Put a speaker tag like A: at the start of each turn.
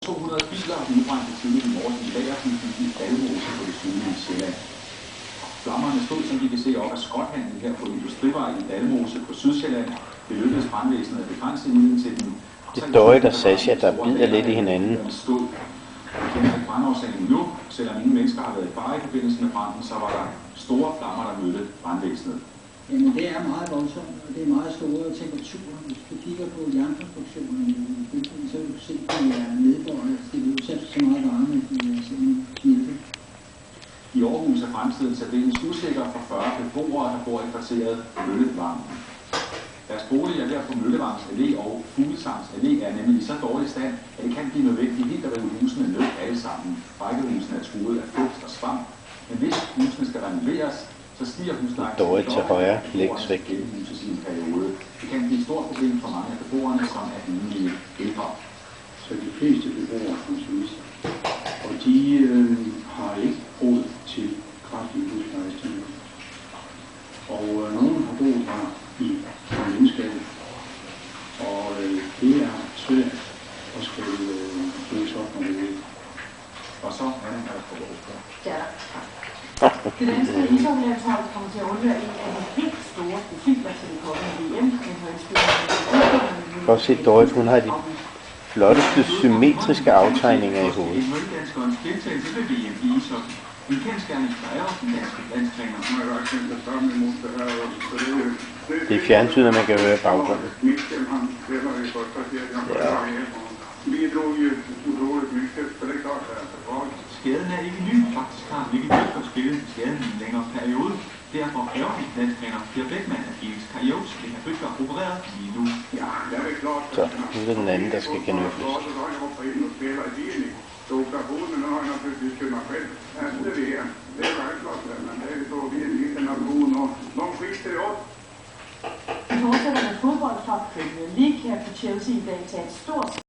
A: 200 biler udbrændte tidligt i morges i lagerbygningen i Dalmose på det sydlige Sjælland. Flammerne stod, som vi kan se, op af skrothandlen her på Industrivej i Dalmose på Sydsjælland. Det lykkedes brandvæsenet at begrænse ilden til den.
B: Det er Dorrit og Sascha, der bider lidt i hinanden.
A: Vi kender ikke brandårsagen nu. Selvom ingen mennesker har været i fare i forbindelse med branden, så var der store flammer, der mødte brandvæsenet.
C: Jamen det er meget voldsomt, og det er meget store temperaturer. Hvis du kigger på jernkonstruktionerne i bygningen, så vil du se, at de er nedbåret. Det er udsat for så meget varme, at de er simpelthen smeltet.
A: I Aarhus er fremtiden særdeles usikker for 40 beboere, der bor i kvarteret Møllevangen. Deres boliger her på Møllevangens Allé og Fuglesangs Allé er nemlig i så dårlig stand, at det kan blive nødvendigt helt at rive husene ned alle sammen. Rækkehusene er truet af fugt og svamp, men hvis husene skal renoveres, så stiger huslejen
B: til højre, længst væk.
A: Det kan blive et stort problem for mange af beboerne, som er enlige ældre.
D: Så de fleste beboere er pensionister, og de har ikke råd til kraftige huslejestigninger. Og nogen har boet her i menneskealder, og det er svært at skulle løse op med det.
A: Og så er der på vores på.
E: Ja. Det danske ishockeylandshold kommer til at undvære en af de helt store profiler til det kommende VM.
B: Prøv at se Dorrit, hun har de flotteste symmetriske aftegninger i hovedet.
A: Mølledanskernes deltagelse ved VM i ishockey. En kendskærning kræver den danske landstræner.
B: Det er fjernsynet, at man kan høre baggrunden. Ja.
A: Skaden er ikke ny. Faktisk har han ikke været for skaden i en længere periode. Derfor kræver vi landstræner Per Beckmann, at Felix Karius vil have Bøtter opereret lige nu.
B: Så nu er det den anden, der skal genøfles.
E: Vi fortsætter med fodbold fra Premier League her på Chelsea i dag til et stort